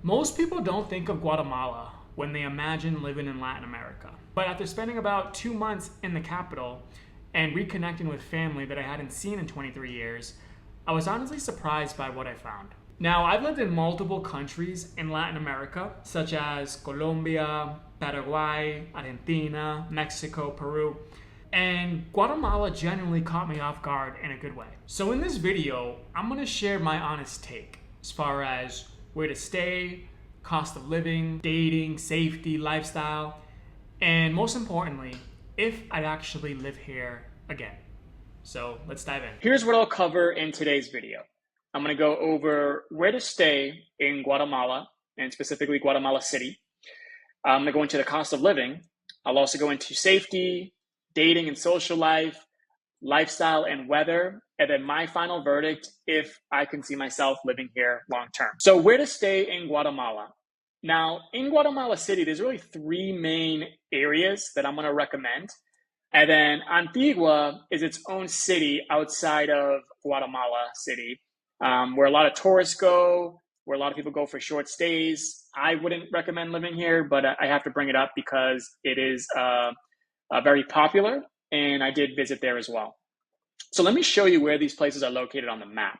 Most people don't think of Guatemala when they imagine living in Latin America. But after spending about 2 months in the capital and reconnecting with family that I hadn't seen in 23 years, I was honestly surprised by what I found. Now, I've lived in multiple countries in Latin America, such as Colombia, Paraguay, Argentina, Mexico, Peru, and Guatemala genuinely caught me off guard in a good way. So in this video, I'm gonna share my honest take as far as where to stay, cost of living, dating, safety, lifestyle, and most importantly, if I'd actually live here again. So let's dive in. Here's what I'll cover in today's video. I'm gonna go over where to stay in Guatemala, and specifically Guatemala City. I'm gonna go into the cost of living. I'll also go into safety, dating and social life, lifestyle and weather, and then my final verdict if I can see myself living here long term. So where to stay in Guatemala? Now, in Guatemala City, there's really three main areas that I'm gonna recommend. And then Antigua is its own city outside of Guatemala City, where a lot of tourists go, where a lot of people go for short stays. I wouldn't recommend living here, but I have to bring it up because it is very popular, and I did visit there as well. So let me show you where these places are located on the map.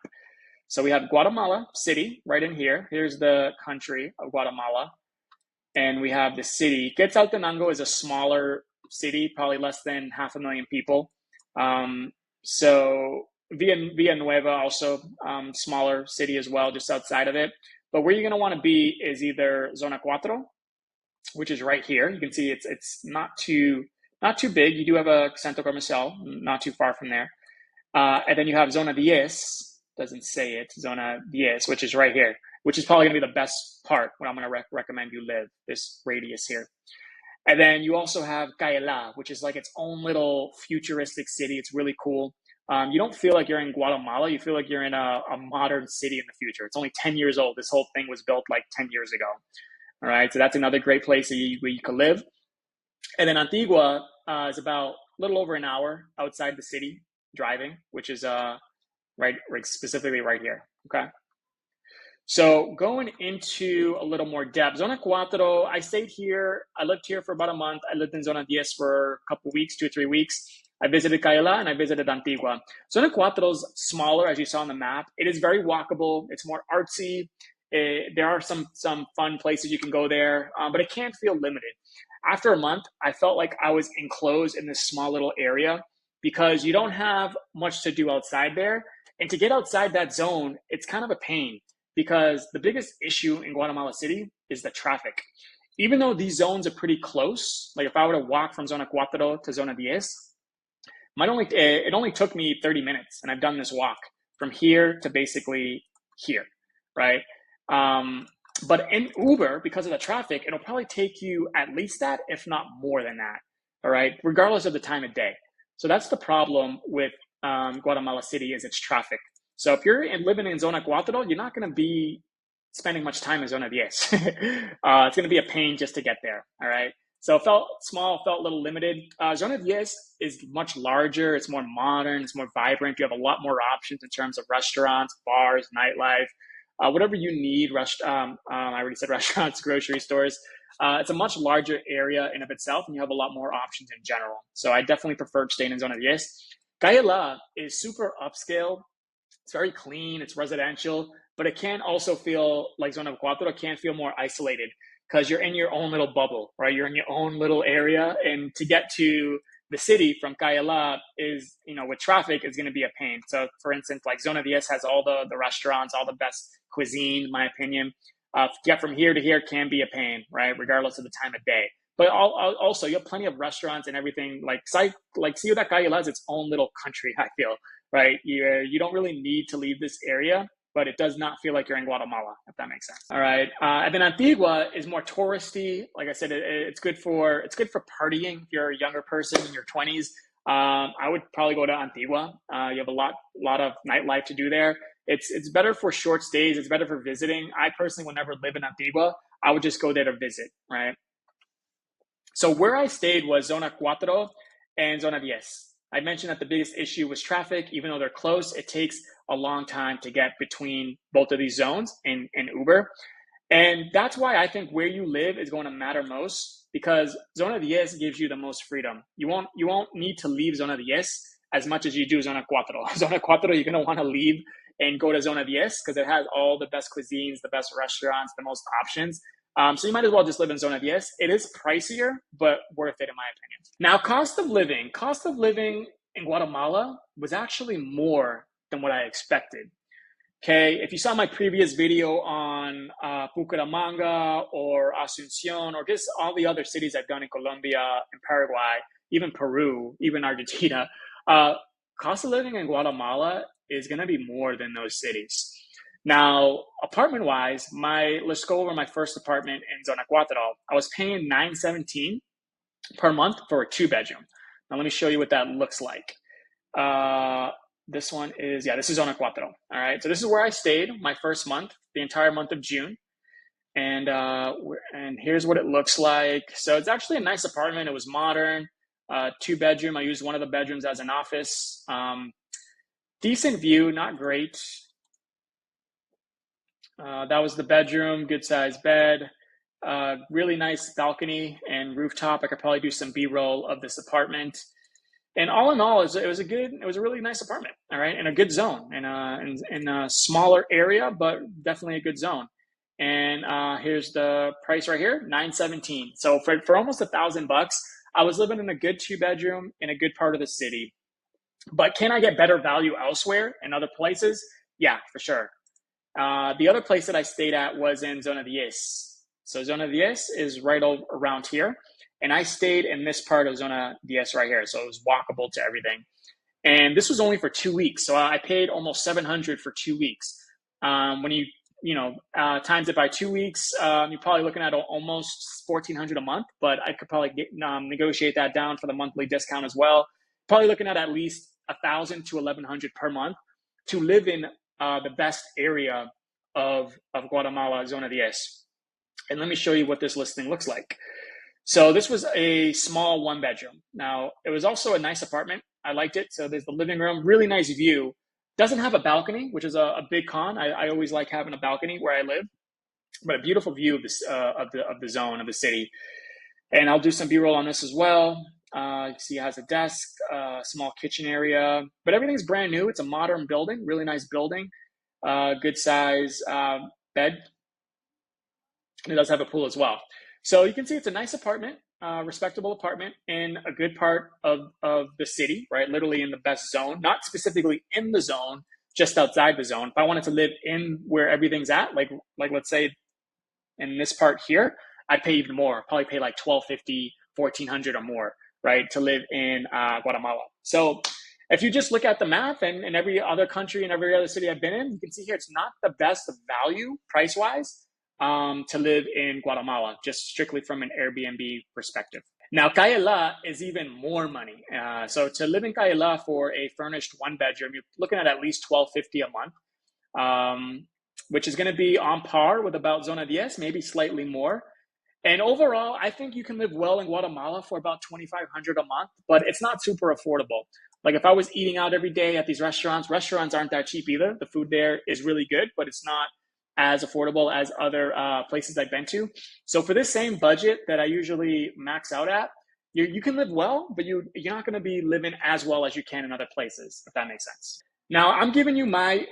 So we have Guatemala City right in here. Here's the country of Guatemala, and we have the city. Quetzaltenango is a smaller city, probably less than 500,000 people. So Villanueva also smaller city as well, just outside of it. But where you're going to want to be is either Zona 4, which is right here. You can see it's not too big. You do have a Centro Comercial, not too far from there. And then you have Zona 10, doesn't say it, Zona 10, which is right here, which is probably going to be the best part where I'm going to recommend you live, this radius here. And then you also have Cayela, which is like its own little futuristic city. It's really cool. You don't feel like you're in Guatemala. You feel like you're in a modern city in the future. It's only 10 years old. This whole thing was built like 10 years ago. All right, so that's another great place where you could live. And then Antigua is about a little over an hour outside the city driving, which is right specifically right here. Okay. So going into a little more depth, Zona 4, I stayed here. I lived here for about a month. I lived in Zona 10 for a couple weeks, 2 or 3 weeks. I visited Cayela and I visited Antigua. Zona 4 is smaller, as you saw on the map. It is very walkable. It's more artsy. There are some fun places you can go there, but it can feel limited. After a month, I felt like I was enclosed in this small little area because you don't have much to do outside there. And to get outside that zone, it's kind of a pain because the biggest issue in Guatemala City is the traffic. Even though these zones are pretty close, like if I were to walk from Zona 4 to Zona 10, it only took me 30 minutes, and I've done this walk from here to basically here, right? But in Uber, because of the traffic, it'll probably take you at least that, if not more than that, all right? Regardless of the time of day. So that's the problem with Guatemala City is its traffic. So if you're living in Zona 4, you're not going to be spending much time in Zona 10. It's going to be a pain just to get there, all right? So it felt small, felt a little limited. Zona 10 is much larger. It's more modern. It's more vibrant. You have a lot more options in terms of restaurants, bars, nightlife. Whatever you need, I already said restaurants, grocery stores. It's a much larger area in of itself, and you have a lot more options in general. So I definitely preferred staying in Zona 10. Cayela is super upscale. It's very clean. It's residential, but it can also feel like Zona 4. It can feel more isolated because you're in your own little bubble, right? You're in your own little area, and to get to the city from Cayela is, with traffic, is going to be a pain. So for instance, like Zona 10 has all the restaurants, all the best cuisine, in my opinion. To get from here to here can be a pain, right? Regardless of the time of day. But also, you have plenty of restaurants and everything. Like Ciudad Cayela is its own little country, I feel, right? You don't really need to leave this area, but it does not feel like you're in Guatemala, if that makes sense. All right. And then Antigua is more touristy. Like I said, it's good for partying. If you're a younger person in your 20s, I would probably go to Antigua. You have a lot of nightlife to do there. It's better for short stays. It's better for visiting. I personally would never live in Antigua. I would just go there to visit, right? So where I stayed was Zona 4 and Zona 10. I mentioned that the biggest issue was traffic. Even though they're close, it takes a long time to get between both of these zones in Uber. And that's why I think where you live is going to matter most, because Zona 10 gives you the most freedom. You won't need to leave Zona 10 as much as you do Zona 4. Zona 4, you're going to want to leave and go to Zona 10 because it has all the best cuisines, the best restaurants, the most options. So you might as well just live in Zona 10. It is pricier, but worth it in my opinion. Now, cost of living in Guatemala was actually more than what I expected. Okay, if you saw my previous video on Bucaramanga or Asuncion or just all the other cities I've done in Colombia and Paraguay, even Peru, even Argentina, cost of living in Guatemala is going to be more than those cities. Now, apartment-wise, let's go over my first apartment in Zona 4. I was paying $917 per month for a 2-bedroom. Now, let me show you what that looks like. This one is, this is Zona 4. All right, so this is where I stayed my first month, the entire month of June. And here's what it looks like. So it's actually a nice apartment. It was modern, 2-bedroom. I used one of the bedrooms as an office. Decent view, not great. That was the bedroom, good sized bed, really nice balcony and rooftop. I could probably do some B-roll of this apartment. And all in all, it was a really nice apartment, all right, in a good zone, in a smaller area, but definitely a good zone. And here's the price right here, $917. So for almost $1,000, I was living in a good 2-bedroom in a good part of the city. But can I get better value elsewhere in other places? Yeah, for sure. The other place that I stayed at was in Zona 10. So Zona 10 is right around here. And I stayed in this part of Zona 10 right here. So it was walkable to everything. And this was only for 2 weeks. So I paid almost $700 for 2 weeks. When you times it by 2 weeks, you're probably looking at almost $1,400 a month. But I could probably negotiate that down for the monthly discount as well. Probably looking at least $1,000 to $1,100 per month to live in the best area of Guatemala, Zona 10. And let me show you what this listing looks like. So this was a small 1-bedroom. Now, it was also a nice apartment. I liked it. So there's the living room, really nice view. Doesn't have a balcony, which is a big con. I always like having a balcony where I live, but a beautiful view of this of the zone of the city. And I'll do some B-roll on this as well. You see it has a desk, small kitchen area, but everything's brand new. It's a modern building, really nice building, good size bed. And it does have a pool as well. So you can see it's a nice apartment, respectable apartment in a good part of the city, right? Literally in the best zone, not specifically in the zone, just outside the zone. If I wanted to live in where everything's at, like let's say in this part here, I'd pay even more, probably pay like $1,250, $1,400 or more, right, to live in Guatemala. So if you just look at the map and every other country and every other city I've been in, you can see here it's not the best value price-wise to live in Guatemala, just strictly from an Airbnb perspective. Now, Calle La is even more money. So to live in Calle La for a furnished 1-bedroom, you're looking at least $1,250 a month, which is going to be on par with about Zona 10, maybe slightly more. And overall, I think you can live well in Guatemala for about $2,500 a month, but it's not super affordable. Like if I was eating out every day at these restaurants aren't that cheap either. The food there is really good, but it's not as affordable as other places I've been to. So for this same budget that I usually max out at, you can live well, but you're not going to be living as well as you can in other places, if that makes sense. Now I'm giving you my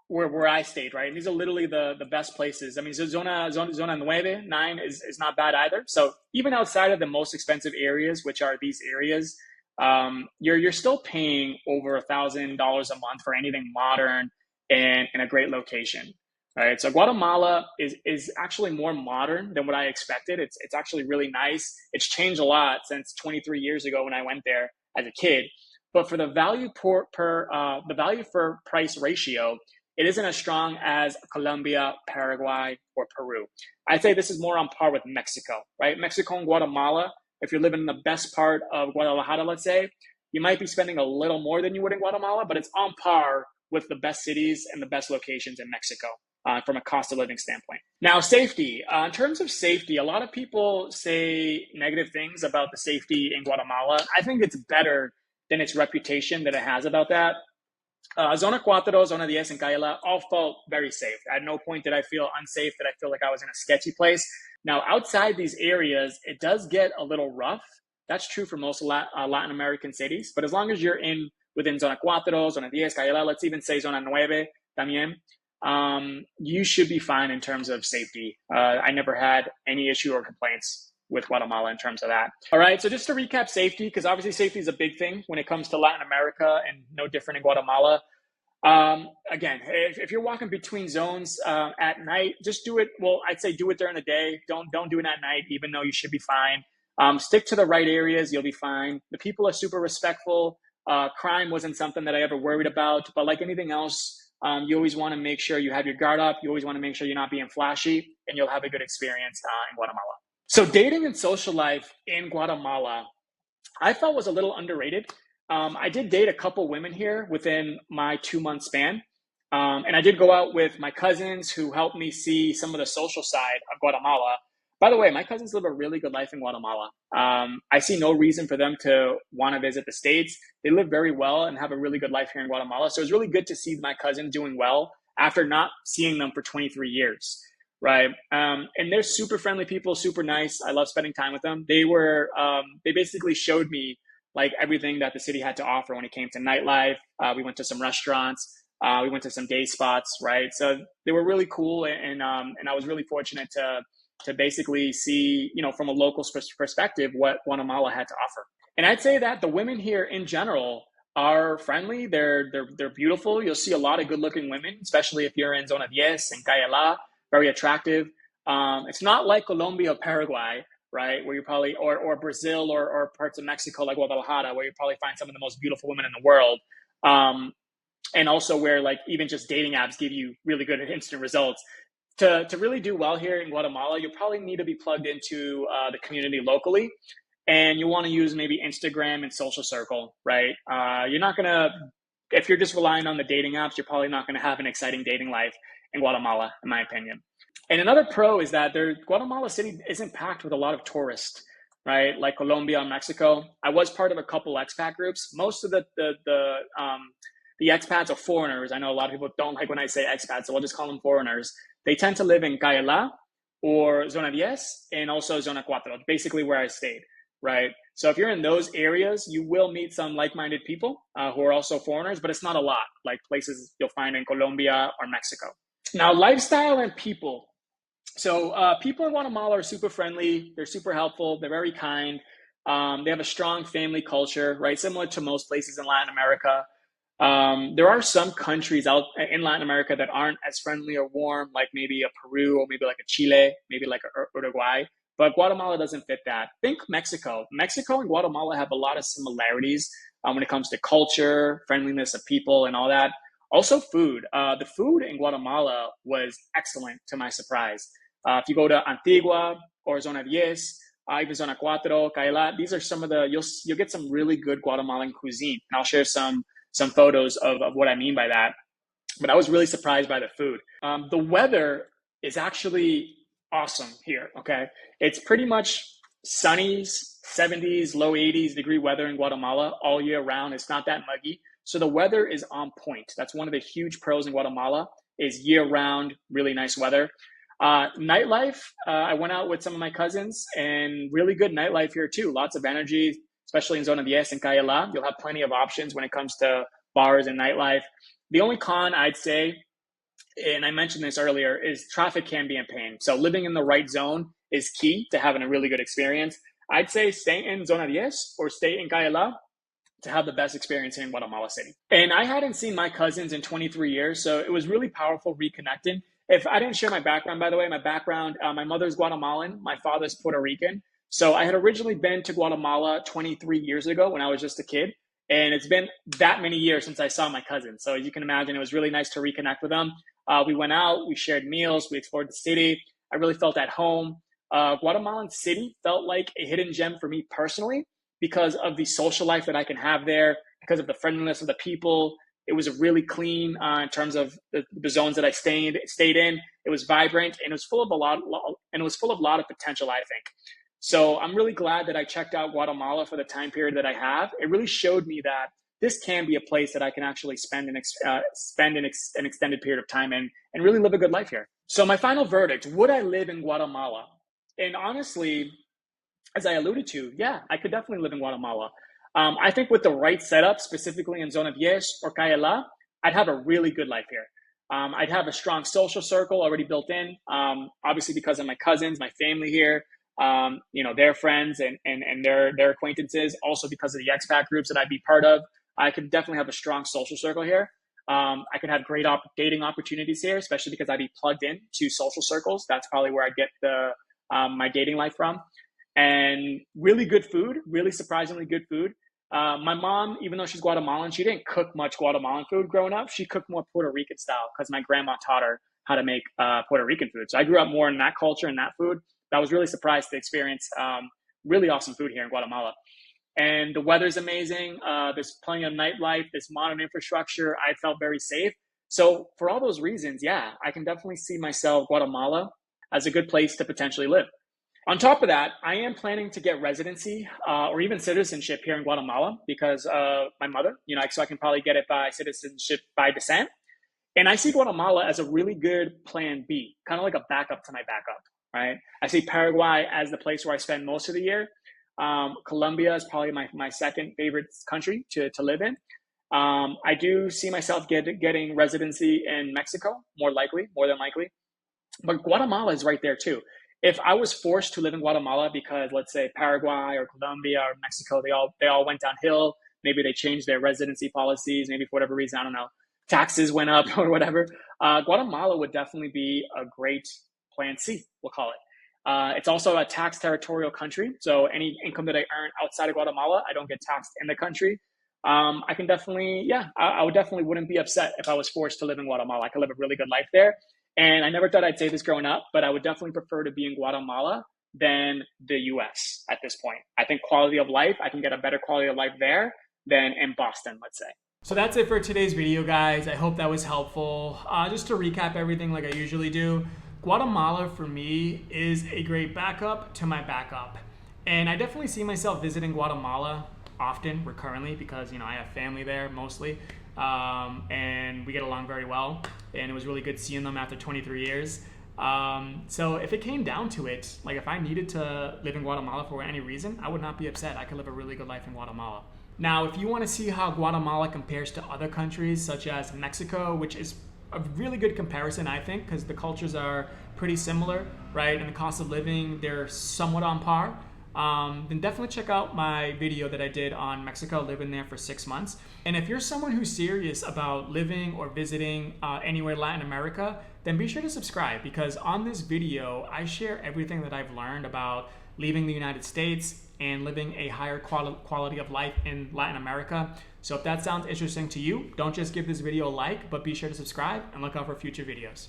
where I stayed, right? And these are literally the best places. I mean, Zona 9 is not bad either. So even outside of the most expensive areas, which are these areas, you're still paying over $1,000 a month for anything modern and in a great location. Right, so Guatemala is actually more modern than what I expected. It's actually really nice. It's changed a lot since 23 years ago when I went there as a kid. But for the value the value for price ratio, it isn't as strong as Colombia, Paraguay, or Peru. I'd say this is more on par with Mexico, right? Mexico and Guatemala, if you're living in the best part of Guadalajara, let's say, you might be spending a little more than you would in Guatemala, but it's on par with the best cities and the best locations in Mexico. From a cost of living standpoint. Now, safety. In terms of safety, a lot of people say negative things about the safety in Guatemala. I think it's better than its reputation that it has about that. Zona Cuatro, Zona 10, and Kaila all felt very safe. At no point did I feel unsafe, that I feel like I was in a sketchy place. Now, outside these areas, it does get a little rough. That's true for most Latin American cities. But as long as you're within Zona Cuatro, Zona 10, Kaila, let's even say Zona 9 también, you should be fine in terms of safety. I never had any issue or complaints with Guatemala in terms of that. All right, so just to recap safety, because obviously safety is a big thing when it comes to Latin America and no different in Guatemala. Again, if you're walking between zones at night, just do it. Well, I'd say do it during the day. Don't do it at night, even though you should be fine. Stick to the right areas, you'll be fine. The people are super respectful. Crime wasn't something that I ever worried about, but like anything else, you always want to make sure you have your guard up. You always want to make sure you're not being flashy, and you'll have a good experience in Guatemala. So dating and social life in Guatemala, I felt was a little underrated. I did date a couple women here within my 2-month span. And I did go out with my cousins who helped me see some of the social side of Guatemala. By the way, my cousins live a really good life in Guatemala. I see no reason for them to want to visit the States. They live very well and have a really good life here in Guatemala. So it was really good to see my cousin doing well after not seeing them for 23 years. Right. And they're super friendly people, super nice. I love spending time with them. They basically showed me like everything that the city had to offer when it came to nightlife. We went to some restaurants. We went to some day spots, right? So they were really cool, and I was really fortunate to basically see, from a local perspective, what Guatemala had to offer. And I'd say that the women here in general are friendly. They're beautiful. You'll see a lot of good-looking women, especially if you're in Zona 10 and Cayala. Very attractive. It's not like Colombia or Paraguay, right? Where you probably, or Brazil or parts of Mexico like Guadalajara, where you probably find some of the most beautiful women in the world. And also where like even just dating apps give you really good instant results. To really do well here in Guatemala, you probably need to be plugged into the community locally. And you want to use maybe Instagram and Social Circle, right? You're not going to, if you're just relying on the dating apps, you're probably not going to have an exciting dating life in Guatemala, in my opinion. And another pro is that Guatemala City isn't packed with a lot of tourists, right? Like Colombia and Mexico. I was part of a couple expat groups. Most of the expats are foreigners. I know a lot of people don't like when I say expats, so we'll just call them foreigners. They tend to live in Cayala or Zona 10 and also Zona Cuatro, basically where I stayed, right? So if you're in those areas, you will meet some like-minded people who are also foreigners, but it's not a lot, like places you'll find in Colombia or Mexico. Now, lifestyle and people. So people in Guatemala are super friendly. They're super helpful. They're very kind. They have a strong family culture, right? Similar to most places in Latin America. There are some countries out in Latin America that aren't as friendly or warm, like maybe a Peru or maybe like a Chile, maybe like a Uruguay. But Guatemala doesn't fit that. Think Mexico. Mexico and Guatemala have a lot of similarities when it comes to culture, friendliness of people, and all that. Also food. The food in Guatemala was excellent to my surprise. If you go to Antigua or Zona 10, even Zona Cuatro, Cayala, these are some of you'll get some really good Guatemalan cuisine. And I'll share some photos of what I mean by that. But I was really surprised by the food. The weather is actually awesome here, okay? It's pretty much sunny, 70s, low 80s degree weather in Guatemala all year round. It's not that muggy. So the weather is on point. That's one of the huge pros in Guatemala is year-round, really nice weather. Nightlife, I went out with some of my cousins and really good nightlife here too. Lots of energy, especially in Zona 10 and Cayala. You'll have plenty of options when it comes to bars and nightlife. The only con I'd say, and I mentioned this earlier, is traffic can be a pain. So living in the right zone is key to having a really good experience. I'd say stay in Zona 10 or stay in Cayala to have the best experience here in Guatemala City. And I hadn't seen my cousins in 23 years, so it was really powerful reconnecting. If I didn't share my background, by the way, my mother's Guatemalan, my father's Puerto Rican. So I had originally been to Guatemala 23 years ago when I was just a kid. And it's been that many years since I saw my cousins. So as you can imagine, it was really nice to reconnect with them. We went out, we shared meals, we explored the city. I really felt at home. Guatemalan City felt like a hidden gem for me personally, because of the social life that I can have there, because of the friendliness of the people. It was really clean in terms of the zones that I stayed in. It was vibrant and it was full of a lot of potential, I think. So I'm really glad that I checked out Guatemala for the time period that I have. It really showed me that this can be a place that I can actually spend an extended period of time in and really live a good life here. So my final verdict, would I live in Guatemala? And honestly, as I alluded to, yeah, I could definitely live in Guatemala. I think with the right setup, specifically in Zona 10 or Calle La, I'd have a really good life here. I'd have a strong social circle already built in, obviously because of my cousins, my family here, their friends and their acquaintances, also because of the expat groups that I'd be part of. I could definitely have a strong social circle here. I could have great dating opportunities here, especially because I'd be plugged in to social circles. That's probably where I get my dating life from. And really good food, really surprisingly good food. My mom, even though she's Guatemalan, she didn't cook much Guatemalan food growing up. She cooked more Puerto Rican style because my grandma taught her how to make Puerto Rican food. So I grew up more in that culture and that food. I was really surprised to experience really awesome food here in Guatemala. And the weather's amazing. There's plenty of nightlife. There's modern infrastructure. I felt very safe. So for all those reasons, yeah, I can definitely see myself, Guatemala, as a good place to potentially live. On top of that, I am planning to get residency or even citizenship here in Guatemala because of my mother, so I can probably get it by citizenship by descent. And I see Guatemala as a really good plan B, kind of like a backup to my backup, right? I see Paraguay as the place where I spend most of the year. Colombia is probably my second favorite country to live in. I do see myself getting residency in Mexico, more than likely. But Guatemala is right there too. If I was forced to live in Guatemala because, let's say, Paraguay or Colombia or Mexico, they all went downhill. Maybe they changed their residency policies. Maybe for whatever reason, I don't know, taxes went up or whatever. Guatemala would definitely be a great plan C, we'll call it. It's also a tax territorial country. So any income that I earn outside of Guatemala, I don't get taxed in the country. I can definitely, I would definitely wouldn't be upset if I was forced to live in Guatemala. I could live a really good life there. And I never thought I'd say this growing up, but I would definitely prefer to be in Guatemala than the US at this point. I think quality of life, I can get a better quality of life there than in Boston, let's say. So that's it for today's video, guys. I hope that was helpful. Just to recap everything like I usually do, Guatemala for me is a great backup to my backup. And I definitely see myself visiting Guatemala often, recurrently, because I have family there mostly. And we get along very well, and it was really good seeing them after 23 years. So if it came down to it, like if I needed to live in Guatemala for any reason, I would not be upset. I could live a really good life in Guatemala. Now, if you want to see how Guatemala compares to other countries such as Mexico, which is a really good comparison, I think, because the cultures are pretty similar, right? And the cost of living, they're somewhat on par. Then definitely check out my video that I did on Mexico, living there for 6 months. And if you're someone who's serious about living or visiting anywhere in Latin America, then be sure to subscribe, because on this video, I share everything that I've learned about leaving the United States and living a higher quality of life in Latin America. So if that sounds interesting to you, don't just give this video a like, but be sure to subscribe and look out for future videos.